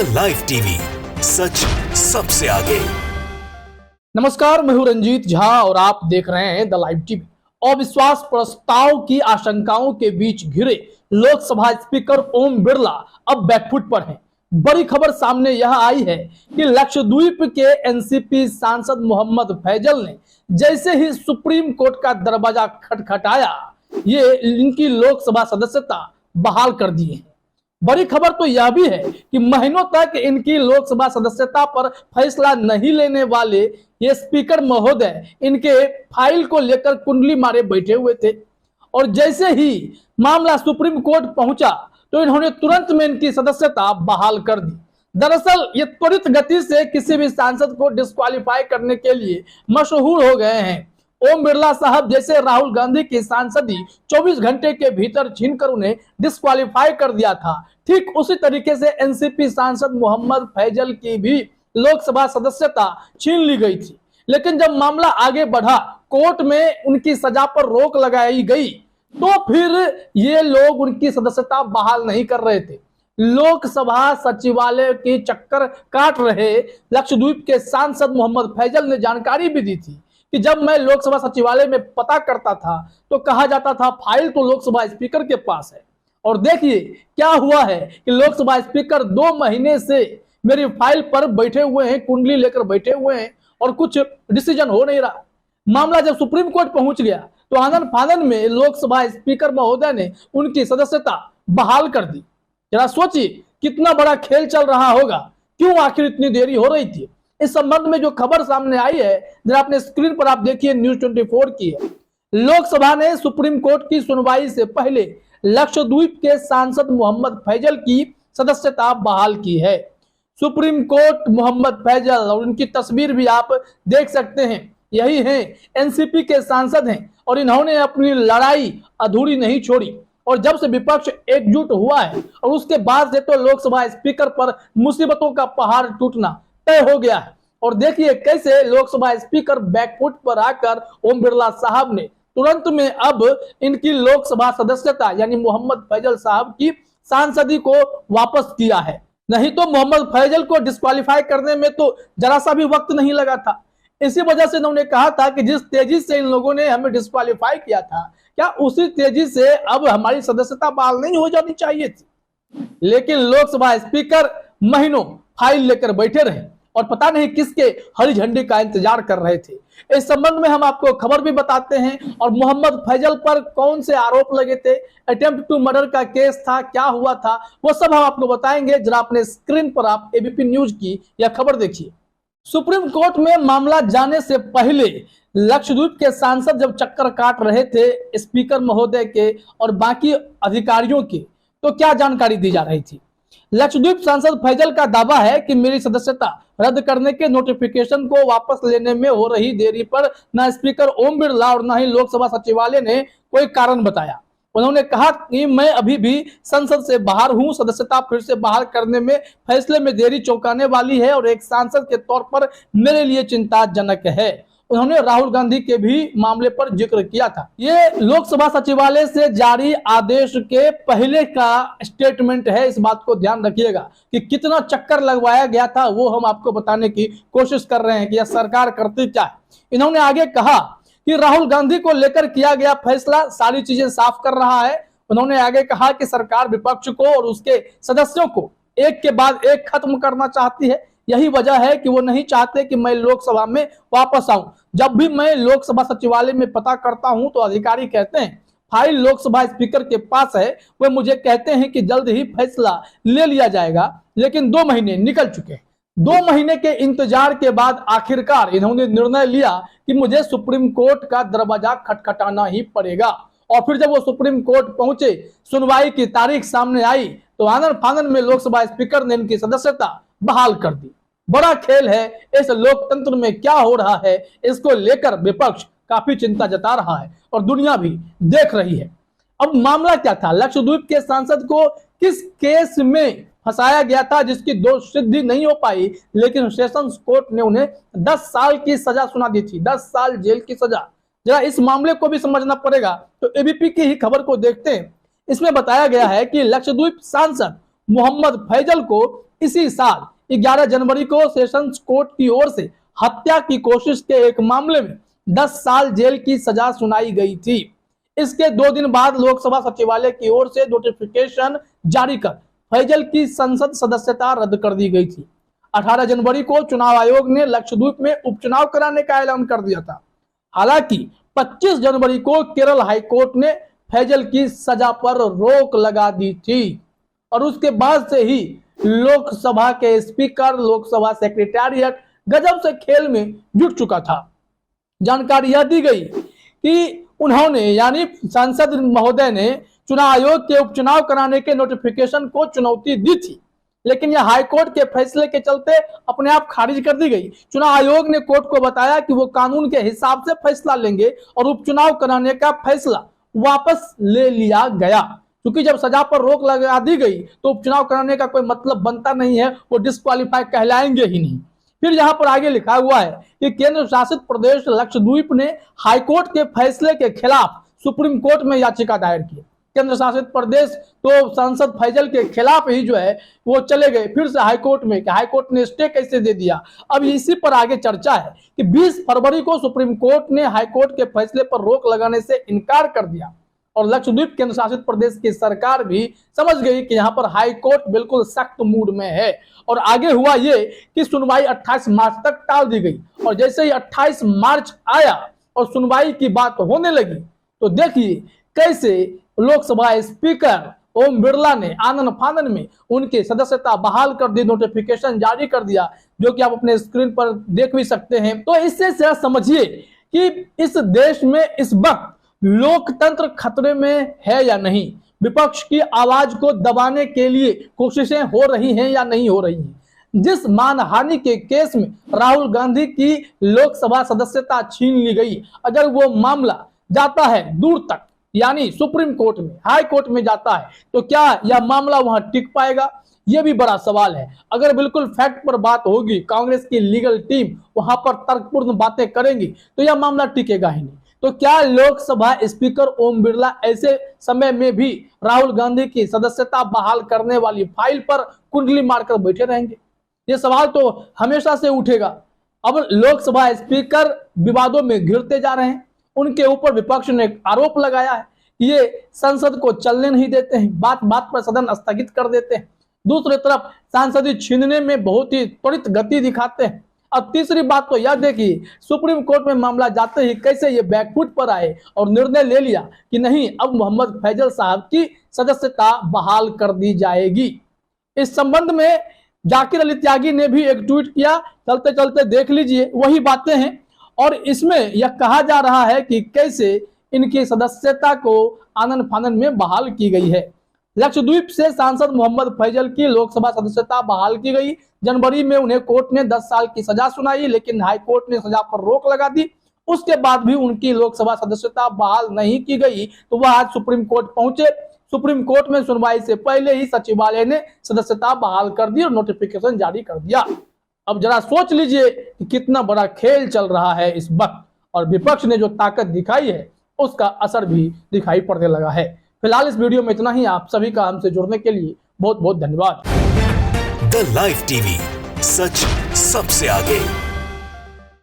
The live TV, सच सबसे आगे। नमस्कार, मैं हूं रंजीत झा और आप देख रहे हैं द लाइव टीवी। अविश्वास प्रस्ताव की आशंकाओं के बीच घिरे लोकसभा स्पीकर ओम बिरला अब बैकफुट पर हैं। बड़ी खबर सामने यह आई है कि लक्षद्वीप के एनसीपी सांसद मोहम्मद फैजल ने जैसे ही सुप्रीम कोर्ट का दरवाजा खटखटाया, ये इनकी लोकसभा सदस्यता बहाल कर दी है। बड़ी खबर तो यह भी है कि महीनों तक इनकी लोकसभा सदस्यता पर फैसला नहीं लेने वाले ये स्पीकर महोदय इनके फाइल को लेकर कुंडली मारे बैठे हुए थे, और जैसे ही मामला सुप्रीम कोर्ट पहुंचा तो इन्होंने तुरंत में इनकी सदस्यता बहाल कर दी। दरअसल ये त्वरित गति से किसी भी सांसद को डिस्क्वालीफाई करने के लिए मशहूर हो गए हैं। ओम बिरला साहब जैसे राहुल गांधी की सांसदी 24 घंटे के भीतर छीनकर उन्हें डिस्क्वालीफाई कर दिया था, ठीक उसी तरीके से एनसीपी सांसद मोहम्मद फैजल की भी लोकसभा सदस्यता छीन ली गई थी। लेकिन जब मामला आगे बढ़ा, कोर्ट में उनकी सजा पर रोक लगाई गई, तो फिर ये लोग उनकी सदस्यता बहाल नहीं कर रहे थे। लोकसभा सचिवालय के चक्कर काट रहे लक्षद्वीप के सांसद मोहम्मद फैजल ने जानकारी भी दी थी कि जब मैं लोकसभा सचिवालय में पता करता था तो कहा जाता था फाइल तो लोकसभा स्पीकर के पास है, और देखिए क्या हुआ है कि लोकसभा स्पीकर 2 महीने से मेरी फाइल पर बैठे हुए हैं, कुंडली लेकर बैठे हुए हैं, और कुछ डिसीजन हो नहीं रहा। मामला जब सुप्रीम कोर्ट पहुंच गया तो आनन फानन में लोकसभा स्पीकर महोदय ने उनकी सदस्यता बहाल कर दी। जरा सोचिए कितना बड़ा खेल चल रहा होगा, क्यों आखिर इतनी देरी हो रही थी। इस संबंध में जो खबर सामने आई है, जरा अपने स्क्रीन पर आप देखिए, न्यूज 24 की है। लोकसभा ने सुप्रीम कोर्ट की सुनवाई से पहले लक्षद्वीप के सांसद मोहम्मद फैजल की सदस्यता बहाल की है। सुप्रीम कोर्ट मोहम्मद फैजल, और उनकी तस्वीर भी आप देख सकते हैं, यही हैं, एनसीपी के सांसद हैं, और इन्होंने अपनी लड़ाई अधूरी नहीं छोड़ी। और जब से विपक्ष एकजुट हुआ है और उसके बाद से तो लोकसभा स्पीकर पर मुसीबतों का पहाड़ टूटना तय हो गया है। और देखिए कैसे लोकसभा स्पीकर बैकफुट पर आकर ओम बिरला साहब ने तुरंत में अब इनकी लोकसभा सदस्यता यानी मोहम्मद फैजल साहब की सांसदी को वापस किया है। नहीं तो मोहम्मद फैजल को डिस्क्वालीफाई करने में तो जरा सा भी वक्त नहीं लगा था। इसी वजह से उन्होंने कहा था कि जिस तेजी से इन लोगों ने हमें डिस्क्वालीफाई किया था, क्या उसी तेजी से अब हमारी सदस्यता बहाल नहीं हो जानी चाहिए थी। लेकिन लोकसभा स्पीकर महीनों फाइल लेकर बैठे रहे और पता नहीं किसके हरी झंडी का इंतजार कर रहे थे। इस संबंध में हम आपको खबर भी बताते हैं, और मोहम्मद फैजल पर कौन से आरोप लगे थे, अटेम्प्ट टू मर्डर का केस था, क्या हुआ था, वो सब हम आपको बताएंगे। जरा अपने स्क्रीन पर आप एबीपी न्यूज की यह खबर देखिए। सुप्रीम कोर्ट में मामला जाने से पहले लक्षद्वीप के सांसद जब चक्कर काट रहे थे स्पीकर महोदय के और बाकी अधिकारियों के, तो क्या जानकारी दी जा रही थी। लक्षद्वीप सांसद फैजल का दावा है कि मेरी सदस्यता रद्द करने के नोटिफिकेशन को वापस लेने में हो रही देरी पर न स्पीकर ओम बिरला और न ही लोकसभा सचिवालय ने कोई कारण बताया। उन्होंने कहा कि मैं अभी भी संसद से बाहर हूं, सदस्यता फिर से बहाल करने में फैसले में देरी चौंकाने वाली है और एक सांसद के तौर पर मेरे लिए चिंताजनक है। उन्होंने राहुल गांधी के भी मामले पर जिक्र किया था। ये लोकसभा सचिवालय से जारी आदेश के पहले का स्टेटमेंट है, इस बात को ध्यान रखिएगा कि कितना चक्कर लगवाया गया था वो हम आपको बताने की कोशिश कर रहे हैं कि यह सरकार करती क्या है। इन्होंने आगे कहा कि राहुल गांधी को लेकर किया गया फैसला सारी चीजें साफ कर रहा है। उन्होंने आगे कहा कि सरकार विपक्ष को और उसके सदस्यों को एक के बाद एक खत्म करना चाहती है। यही वजह है कि वो नहीं चाहते कि मैं लोकसभा में वापस आऊं। जब भी मैं लोकसभा सचिवालय में पता करता हूं तो अधिकारी कहते हैं फाइल लोकसभा स्पीकर के पास है, वे मुझे कहते हैं कि जल्द ही फैसला ले लिया जाएगा। लेकिन 2 महीने निकल चुके हैं। 2 महीने के इंतजार के बाद आखिरकार इन्होंने निर्णय लिया कि मुझे सुप्रीम कोर्ट का दरवाजा खटखटाना ही पड़ेगा। और फिर जब वो सुप्रीम कोर्ट पहुंचे, सुनवाई की तारीख सामने आई, तो आनन फानन में लोकसभा स्पीकर ने इनकी सदस्यता बहाल कर दी। बड़ा खेल है, इस लोकतंत्र में क्या हो रहा है इसको लेकर विपक्ष काफी चिंता जता रहा है और दुनिया भी देख रही है। अब मामला क्या था, लक्षद्वीप के सांसद को किस केस में फंसाया गया था जिसकी दोष सिद्धि नहीं हो पाई, लेकिन सेशंस कोर्ट ने उन्हें 10 साल की सजा सुना दी थी, 10 साल जेल की सजा। जरा इस मामले को भी समझना पड़ेगा, तो एबीपी की ही खबर को देखते हैं। इसमें बताया गया है कि लक्षद्वीप सांसद मोहम्मद फैजल को इसी साल 11 जनवरी को सेशंस कोर्ट की ओर से हत्या की कोशिश के एक मामले में 10 साल जेल की सजा सुनाई गई थी। इसके 2 दिन बाद लोकसभा सचिवालय की ओर से नोटिफिकेशन जारी कर फैजल की संसद सदस्यता रद्द कर दी गई थी। 18 जनवरी को चुनाव आयोग ने लक्षद्वीप में उपचुनाव कराने का ऐलान कर दिया था। हालांकि 25 जनवरी को केरल हाईकोर्ट ने फैजल की सजा पर रोक लगा दी थी और उसके बाद से ही लोकसभा के स्पीकर, लोकसभा सेक्रेटेरिएट गजब से खेल में जुट चुका था। जानकारी यह दी गई कि उन्होंने यानी सांसद महोदय ने चुनाव आयोग के उपचुनाव कराने के नोटिफिकेशन को चुनौती दी थी, लेकिन यह हाईकोर्ट के फैसले के चलते अपने आप खारिज कर दी गई। चुनाव आयोग ने कोर्ट को बताया कि वो कानून के हिसाब से फैसला लेंगे और उपचुनाव कराने का फैसला वापस ले लिया गया, क्योंकि जब सजा पर रोक लगा दी गई तो उपचुनाव कराने का कोई मतलब बनता नहीं है, वो डिस्क्वालीफाई कहलाएंगे ही नहीं। फिर यहाँ पर आगे लिखा हुआ है कि केंद्र शासित प्रदेश लक्षद्वीप ने हाईकोर्ट के फैसले के खिलाफ सुप्रीम कोर्ट में याचिका दायर की। केंद्र शासित प्रदेश तो सांसद फैजल के खिलाफ ही जो है वो चले गए फिर से हाईकोर्ट में कि हाईकोर्ट ने स्टे कैसे दे दिया। अब इसी पर आगे चर्चा है कि 20 फरवरी को सुप्रीम कोर्ट ने हाईकोर्ट के फैसले पर रोक लगाने से इनकार कर दिया और लक्षद्वीप केंद्र शासित प्रदेश की सरकार भी समझ गई कि यहाँ पर हाईकोर्ट बिल्कुल सख्त मूड में है। और आगे हुआ ये कि सुनवाई 28 मार्च तक टाल दी गई और जैसे ही 28 मार्च आया और सुनवाई की बात होने लगी तो देखिए कैसे लोकसभा स्पीकर ओम बिरला ने आनन फानन में उनकी सदस्यता बहाल कर दी, नोटिफिकेशन जारी कर दिया, जो कि आप अपने स्क्रीन पर देख भी सकते हैं। तो इससे समझिए कि इस देश में इस वक्त लोकतंत्र खतरे में है या नहीं, विपक्ष की आवाज को दबाने के लिए कोशिशें हो रही हैं या नहीं हो रही हैं। जिस मानहानि के केस में राहुल गांधी की लोकसभा सदस्यता छीन ली गई, अगर वो मामला जाता है दूर तक यानी सुप्रीम कोर्ट में, हाई कोर्ट में जाता है, तो क्या यह मामला वहां टिक पाएगा? यह भी बड़ा सवाल है। अगर बिल्कुल फैक्ट पर बात होगी, कांग्रेस की लीगल टीम वहां पर तर्कपूर्ण बातें करेंगी, तो यह मामला टिकेगा ही नहीं। तो क्या लोकसभा स्पीकर ओम बिरला ऐसे समय में भी राहुल गांधी की सदस्यता बहाल करने वाली फाइल पर कुंडली मारकर बैठे रहेंगे? ये सवाल तो हमेशा से उठेगा। अब लोकसभा स्पीकर विवादों में घिरते जा रहे हैं, उनके ऊपर विपक्ष ने आरोप लगाया है कि ये संसद को चलने नहीं देते हैं, बात बात पर सदन स्थगित कर देते हैं। दूसरी तरफ सांसदी छीनने में बहुत ही त्वरित गति दिखाते हैं। अब तीसरी बात तो यह देखिए, सुप्रीम कोर्ट में मामला जाते ही कैसे ये बैकफुट पर आए और निर्णय ले लिया कि नहीं, अब मोहम्मद फैजल साहब की सदस्यता बहाल कर दी जाएगी। इस संबंध में जाकिर अली त्यागी ने भी एक ट्वीट किया, चलते चलते देख लीजिए, वही बातें हैं। और इसमें यह कहा जा रहा है कि कैसे इनकी सदस्यता को आनन फानन में बहाल की गई है। लक्षद्वीप से सांसद मोहम्मद फैजल की लोकसभा सदस्यता बहाल की गई। जनवरी में उन्हें कोर्ट ने 10 साल की सजा सुनाई, लेकिन हाईकोर्ट ने सजा पर रोक लगा दी। उसके बाद भी उनकी लोकसभा सदस्यता बहाल नहीं की गई, तो वह आज सुप्रीम कोर्ट पहुंचे। सुप्रीम कोर्ट में सुनवाई से पहले ही सचिवालय ने सदस्यता बहाल कर दी और नोटिफिकेशन जारी कर दिया। अब जरा सोच लीजिए कि कितना बड़ा खेल चल रहा है इस वक्त, और विपक्ष ने जो ताकत दिखाई है उसका असर भी दिखाई पड़ने लगा है। फिलहाल इस वीडियो में इतना ही। आप सभी का हमसे जुड़ने के लिए बहुत बहुत धन्यवाद। द लाइव टीवी, सच सबसे आगे।